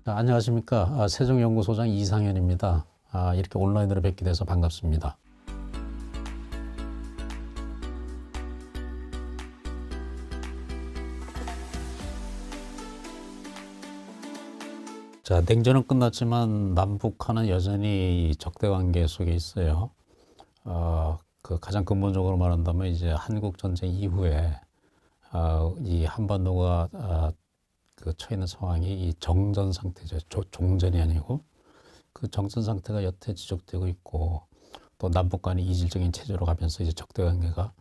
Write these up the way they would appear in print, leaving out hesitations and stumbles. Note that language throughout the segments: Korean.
안녕하십니까. 세종연구소장 이상현입니다. 이렇게 온라인으로 뵙게 돼서 반갑습니다. 자, 냉전은 끝났지만 남북한은 여전히 적대 관계 속에 있어요. 그 가장 근본적으로 말한다면 이제 한국 전쟁 이후에 이 한반도가 그 처해 있는 상황이 이 정전 상태죠. 종전이 아니고 그 정전 상태가 여태 지속되고 있고, 또 남북 간이 이질적인 체제로 가면서 이제 적대 관계가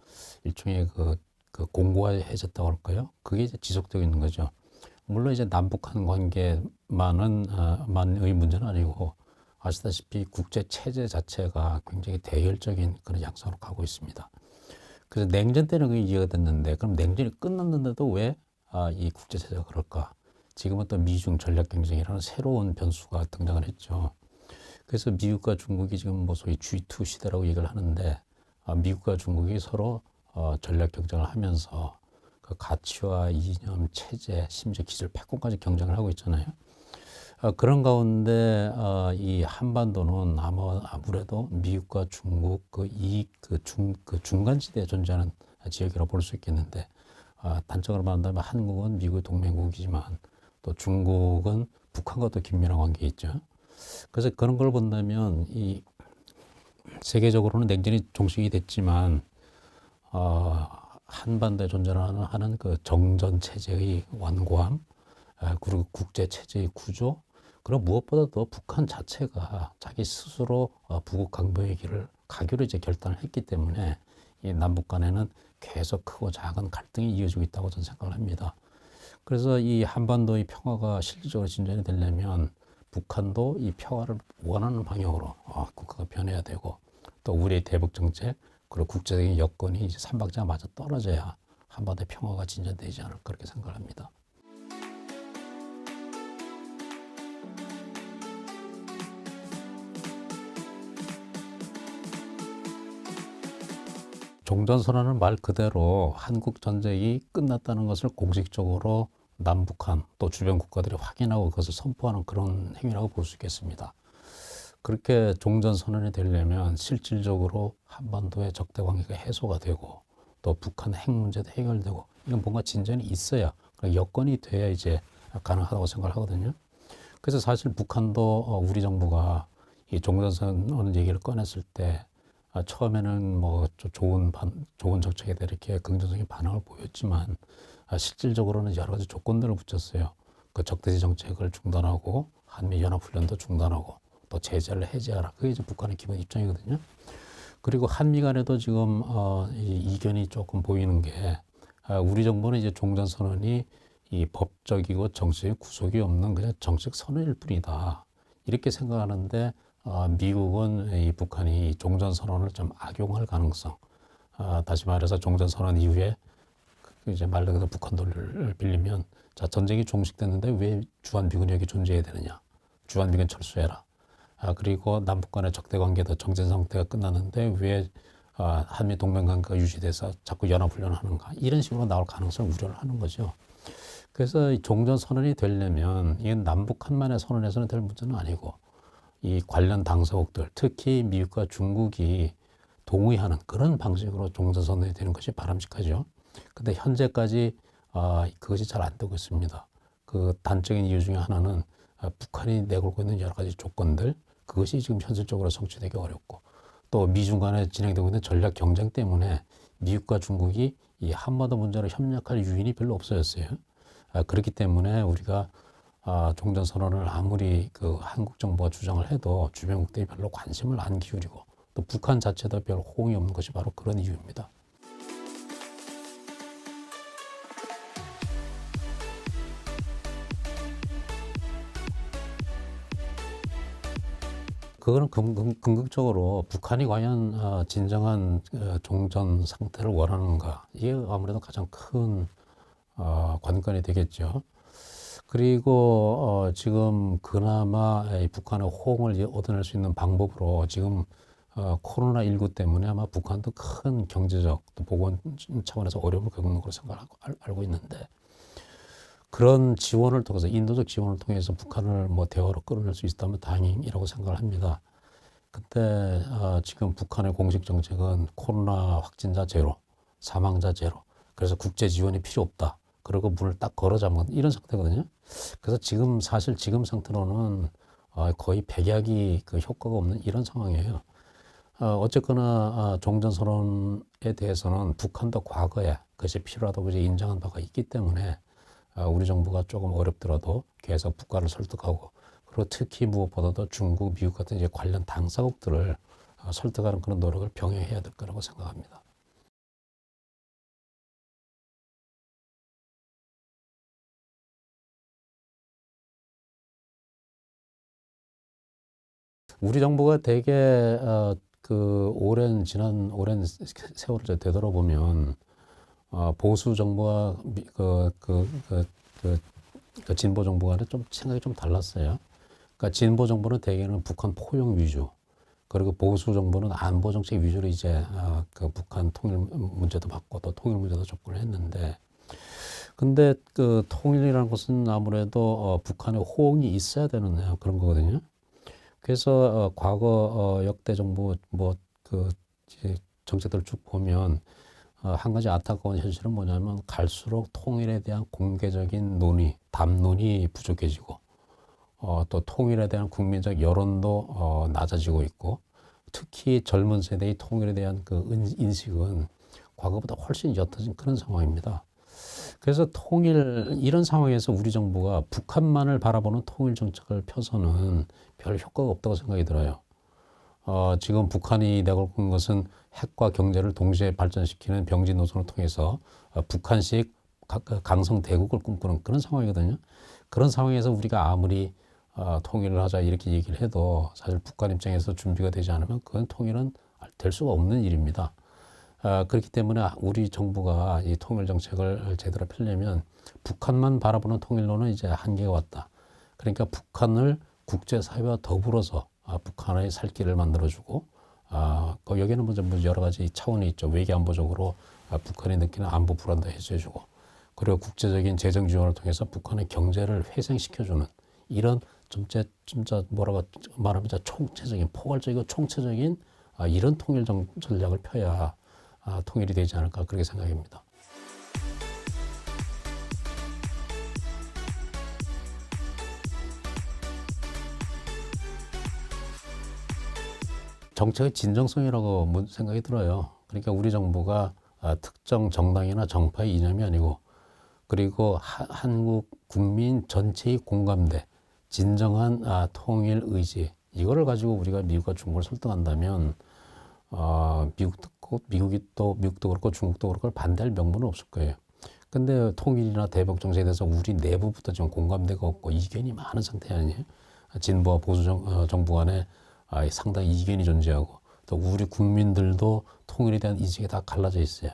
일종의 그 공고화해졌다고 할까요? 그게 이제 지속되고 있는 거죠. 물론 이제 남북한 관계만의 문제는 아니고, 아시다시피 국제 체제 자체가 굉장히 대결적인 그런 양상으로 가고 있습니다. 그래서 냉전 때는 그게 이해가 됐는데, 그럼 냉전이 끝났는데도 왜 이 국제 체제가 그럴까? 지금은 또 미중 전략 경쟁이라는 새로운 변수가 등장을 했죠. 그래서 미국과 중국이 지금 뭐 소위 G2 시대라고 얘기를 하는데, 미국과 중국이 서로 전략 경쟁을 하면서 그 가치와 이념, 체제, 심지어 기술 패권까지 경쟁을 하고 있잖아요. 그런 가운데 이 한반도는 아무래도 미국과 중국 그 중간지대에 존재하는 지역이라고 볼 수 있겠는데, 단적으로 말한다면 한국은 미국의 동맹국이지만 또 중국은 북한과 또 긴밀한 관계에 있죠. 그래서 그런 걸 본다면 이 세계적으로는 냉전이 종식이 됐지만 한반도에 존재하는 그 정전 체제의 완고함, 그리고 국제 체제의 구조, 그리고 무엇보다도 북한 자체가 자기 스스로 부국 강병의 길을 가기로 이제 결단을 했기 때문에 이 남북 간에는 계속 크고 작은 갈등이 이어지고 있다고 저는 생각을 합니다. 그래서 이 한반도의 평화가 실질적으로 진전이 되려면 북한도 이 평화를 원하는 방향으로 국가가 변해야 되고, 또 우리의 대북 정책, 그리고 국제적인 여건이 이제 삼박자가 맞아 떨어져야 한반도의 평화가 진전되지 않을까 그렇게 생각을 합니다. 종전선언은 말 그대로 한국 전쟁이 끝났다는 것을 공식적으로 남북한 또 주변 국가들이 확인하고 그것을 선포하는 그런 행위라고 볼 수 있겠습니다. 그렇게 종전선언이 되려면 실질적으로 한반도의 적대 관계가 해소가 되고, 또 북한 핵 문제도 해결되고, 이건 뭔가 진전이 있어야, 여건이 돼야 이제 가능하다고 생각을 하거든요. 그래서 사실 북한도 우리 정부가 이 종전선언 얘기를 꺼냈을 때 처음에는 뭐 좋은 정책에 대해 이렇게 긍정적인 반응을 보였지만, 실질적으로는 여러 가지 조건들을 붙였어요. 그 적대지 정책을 중단하고 한미 연합 훈련도 중단하고 또 제재를 해제하라. 그게 이제 북한의 기본 입장이거든요. 그리고 한미 간에도 지금 이견이 조금 보이는 게, 우리 정부는 이제 종전선언이 이 법적이고 정치적인 구속이 없는 그냥 정책 선언일 뿐이다, 이렇게 생각하는데, 미국은 이 북한이 종전선언을 좀 악용할 가능성, 다시 말해서 종전선언 이후에 이제 말 그대로 북한 돈을 빌리면, 자, 전쟁이 종식됐는데 왜 주한미군이 여기 존재해야 되느냐, 주한미군 철수해라. 그리고 남북 간의 적대 관계도 정전 상태가 끝났는데 왜 한미 동맹 관계가 유지돼서 자꾸 연합훈련을 하는가, 이런 식으로 나올 가능성을 우려를 하는 거죠. 그래서 이 종전 선언이 되려면 이건 남북한만의 선언에서는 될 문제는 아니고, 이 관련 당사국들, 특히 미국과 중국이 동의하는 그런 방식으로 종전 선언이 되는 것이 바람직하죠. 근데 현재까지 그것이 잘 안 되고 있습니다. 그 단적인 이유 중에 하나는 북한이 내걸고 있는 여러 가지 조건들, 그것이 지금 현실적으로 성취되기 어렵고, 또 미중 간에 진행되고 있는 전략 경쟁 때문에 미국과 중국이 이 한반도 문제로 협력할 유인이 별로 없어졌어요. 그렇기 때문에 우리가 종전선언을 아무리 그 한국 정부가 주장을 해도 주변국들이 별로 관심을 안 기울이고, 또 북한 자체도 별 호응이 없는 것이 바로 그런 이유입니다. 그거는 궁극적으로 북한이 과연 진정한 종전 상태를 원하는가, 이게 아무래도 가장 큰 관건이 되겠죠. 그리고 지금 그나마 북한의 호응을 얻어낼 수 있는 방법으로 지금 코로나19 때문에 아마 북한도 큰 경제적 또 보건 차원에서 어려움을 겪는 걸로 알고 있는데, 그런 지원을 통해서 인도적 지원을 통해서 북한을 뭐 대화로 끌어낼 수 있다면 다행이라고 생각을 합니다. 근데 지금 북한의 공식 정책은 코로나 확진자 제로, 사망자 제로. 그래서 국제 지원이 필요 없다. 그리고 문을 딱 걸어 잠근 이런 상태거든요. 그래서 사실 지금 상태로는 거의 백약이 그 효과가 없는 이런 상황이에요. 어쨌거나 종전선언에 대해서는 북한도 과거에 그것이 필요하다고 이제 인정한 바가 있기 때문에 우리 정부가 조금 어렵더라도 계속 북한을 설득하고, 그리고 특히 무엇보다도 중국, 미국 같은 이제 관련 당사국들을 설득하는 그런 노력을 병행해야 될 거라고 생각합니다. 우리 정부가 되게 지난 오랜 세월을 되돌아보면 보수 정부와 진보 정부 간에 좀 생각이 좀 달랐어요. 그러니까 진보 정부는 대개는 북한 포용 위주, 그리고 보수 정부는 안보 정책 위주로 이제 그 북한 통일 문제도 받고 또 통일 문제도 접근을 했는데, 근데 그 통일이라는 것은 아무래도 북한의 호응이 있어야 되는 그런 거거든요. 그래서 과거 역대 정부 정책들을 쭉 보면 한 가지 안타까운 현실은 뭐냐면 갈수록 통일에 대한 공개적인 논의, 담론이 부족해지고 또 통일에 대한 국민적 여론도 낮아지고 있고, 특히 젊은 세대의 통일에 대한 그 인식은 과거보다 훨씬 옅어진 그런 상황입니다. 그래서 이런 상황에서 우리 정부가 북한만을 바라보는 통일 정책을 펴서는 별 효과가 없다고 생각이 들어요. 지금 북한이 내걸은 것은 핵과 경제를 동시에 발전시키는 병진 노선을 통해서 북한식 강성 대국을 꿈꾸는 그런 상황이거든요. 그런 상황에서 우리가 아무리 통일을 하자 이렇게 얘기를 해도 사실 북한 입장에서 준비가 되지 않으면 그건 통일은 될 수가 없는 일입니다. 그렇기 때문에 우리 정부가 이 통일 정책을 제대로 펴려면 북한만 바라보는 통일로는 이제 한계가 왔다. 그러니까 북한을 국제사회와 더불어서 북한의 살 길을 만들어주고, 여기는 뭐 여러 가지 차원이 있죠. 외교안보적으로 북한이 느끼는 안보 불안도 해소해주고, 그리고 국제적인 재정 지원을 통해서 북한의 경제를 회생시켜주는 이런 진짜 뭐라고 말하면 총체적인, 포괄적이고 총체적인 이런 통일 전략을 펴야 통일이 되지 않을까 그렇게 생각합니다. 정책의 진정성이라고 생각이 들어요. 그러니까 우리 정부가 특정 정당이나 정파의 이념이 아니고, 그리고 한국 국민 전체의 공감대, 진정한 통일 의지, 이거를 가지고 우리가 미국과 중국을 설득한다면 미국도 그렇고 중국도 그렇고 반대할 명분은 없을 거예요. 근데 통일이나 대북 정책에 대해서 우리 내부부터 지금 공감대가 없고 이견이 많은 상태 아니에요? 진보와 보수 정부 간에 상당히 이견이 존재하고, 또 우리 국민들도 통일에 대한 인식이 다 갈라져 있어요.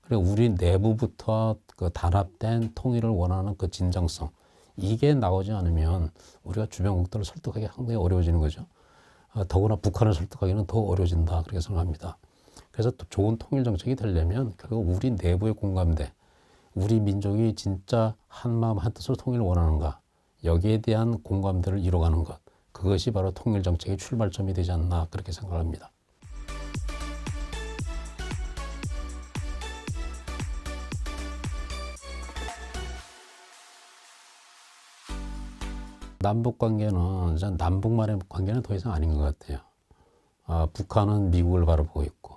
그리고 우리 내부부터 그 단합된 통일을 원하는 그 진정성, 이게 나오지 않으면 우리가 주변국들을 설득하기 상당히 어려워지는 거죠. 더구나 북한을 설득하기는 더 어려워진다 그렇게 생각합니다. 그래서 또 좋은 통일 정책이 되려면 결국 우리 내부의 공감대, 우리 민족이 진짜 한마음 한뜻으로 통일을 원하는가, 여기에 대한 공감대를 이뤄가는 것, 그것이 바로 통일 정책의 출발점이 되지 않나 그렇게 생각합니다. 남북 관계는 남북만의 관계는 더 이상 아닌 것 같아요. 북한은 미국을 바라보고 있고,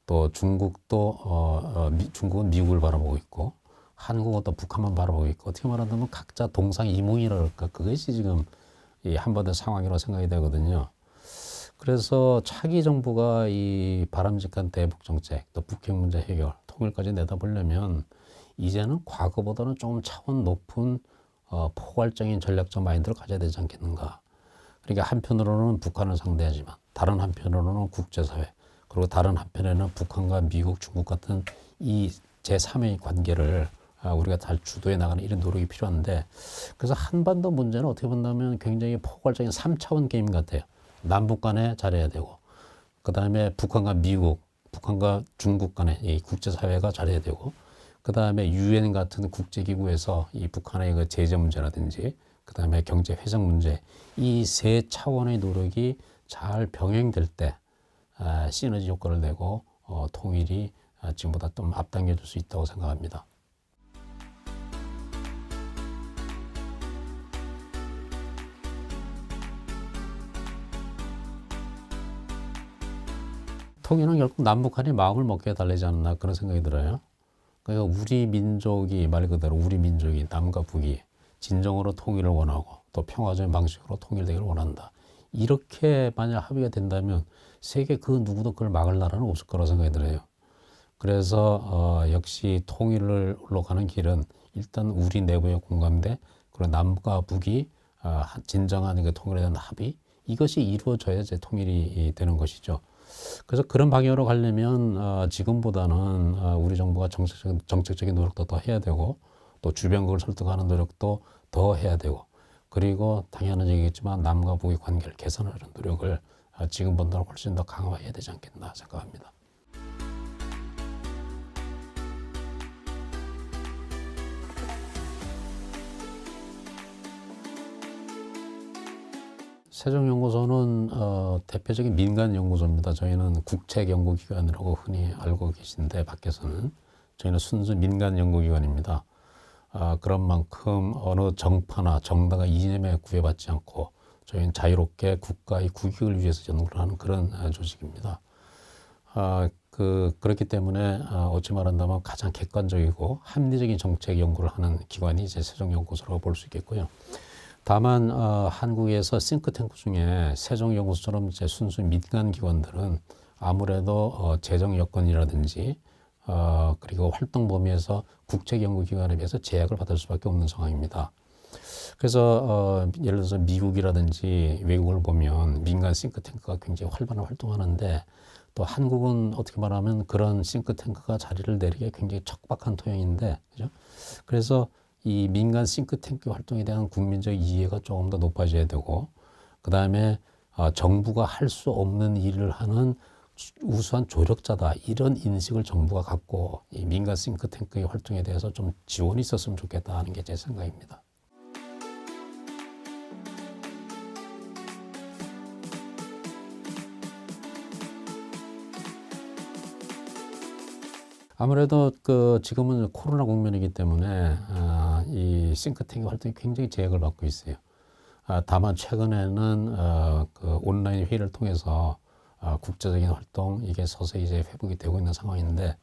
또 중국은 미국을 바라보고 있고, 한국은 또 북한만 바라보고 있고, 어떻게 말하자면 각자 동상이몽이라 그럴까, 그것이 지금 이 한반도 상황이라고 생각이 되거든요. 그래서 차기 정부가 이 바람직한 대북 정책, 또 북핵 문제 해결, 통일까지 내다보려면 이제는 과거보다는 조금 차원 높은 포괄적인 전략적 마인드를 가져야 되지 않겠는가. 그러니까 한편으로는 북한을 상대하지만 다른 한편으로는 국제사회, 그리고 다른 한편에는 북한과 미국, 중국 같은 이 제3의 관계를 우리가 잘 주도해 나가는 이런 노력이 필요한데, 그래서 한반도 문제는 어떻게 본다면 굉장히 포괄적인 3차원 게임 같아요. 남북 간에 잘해야 되고, 그 다음에 북한과 미국, 북한과 중국 간에 이 국제사회가 잘해야 되고, 그 다음에 유엔 같은 국제기구에서 이 북한의 그 제재 문제라든지 그 다음에 경제 회생 문제 이 세 차원의 노력이 잘 병행될 때 시너지 효과를 내고 통일이 지금보다 좀 앞당겨질 수 있다고 생각합니다. 통일은 결국 남북한이 마음을 먹게 달리지 않나 그런 생각이 들어요. 그러니까 우리 민족이 말 그대로 우리 민족이 남과 북이 진정으로 통일을 원하고 또 평화적인 방식으로 통일되기를 원한다. 이렇게 만약 합의가 된다면 세계 그 누구도 그걸 막을 나라는 없을 거라고 생각이 들어요. 그래서 역시 통일로 가는 길은 일단 우리 내부의 공감대 그리고 남과 북이 진정한 그 통일에 대한 합의 이것이 이루어져야 이제 통일이 되는 것이죠. 그래서 그런 방향으로 가려면 지금보다는 우리 정부가 정책적인 노력도 더 해야 되고 또 주변국을 설득하는 노력도 더 해야 되고 그리고 당연한 얘기겠지만 남과 북의 관계를 개선하는 노력을 지금보다는 훨씬 더 강화해야 되지 않겠나 생각합니다. 세종연구소는 대표적인 민간 연구소입니다. 저희는 국책연구기관이라고 흔히 알고 계신데 밖에서는 저희는 순수 민간 연구기관입니다. 그런 만큼 어느 정파나 정당의 이념에 구애받지 않고 저희는 자유롭게 국가의 국익을 위해서 연구를 하는 그런 조직입니다. 그렇기 때문에 어찌 말한다면 가장 객관적이고 합리적인 정책 연구를 하는 기관이 이제 세종연구소라고 볼 수 있겠고요. 다만 한국에서 싱크탱크 중에 세종연구소처럼 이제 순수 민간 기관들은 아무래도 재정 여건이라든지 그리고 활동 범위에서 국책연구기관에 비해서 제약을 받을 수밖에 없는 상황입니다. 그래서 예를 들어서 미국이라든지 외국을 보면 민간 싱크탱크가 굉장히 활발한 활동하는데 또 한국은 어떻게 말하면 그런 싱크탱크가 자리를 내리기에 굉장히 척박한 토양인데, 그죠? 그래서 이 민간 싱크탱크 활동에 대한 국민적 이해가 조금 더 높아져야 되고, 그 다음에 정부가 할 수 없는 일을 하는 우수한 조력자다 이런 인식을 정부가 갖고 이 민간 싱크탱크의 활동에 대해서 좀 지원이 있었으면 좋겠다 하는 게 제 생각입니다. 아무래도 지금은 코로나 국면이기 때문에 이 싱크탱크 활동이 굉장히 제약을 받고 있어요. 다만 최근에는 온라인 회의를 통해서 국제적인 활동 이게 서서히 이제 회복이 되고 있는 상황인데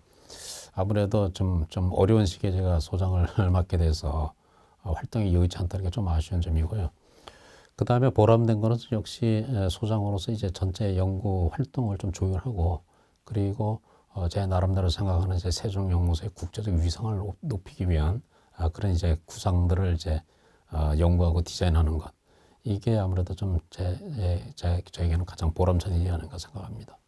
아무래도 좀 어려운 시기에 제가 소장을 맡게 돼서 활동이 여의치 않다는 게 좀 아쉬운 점이고요. 그 다음에 보람된 거는 역시 소장으로서 이제 전체 연구 활동을 좀 조율하고 그리고 제 나름대로 생각하는 이제 세종연구소의 국제적 위상을 높이기 위한 그런 이제 구상들을 이제 연구하고 디자인하는 것 이게 아무래도 좀 저에게는 가장 보람찬 일이 아닌가 생각합니다.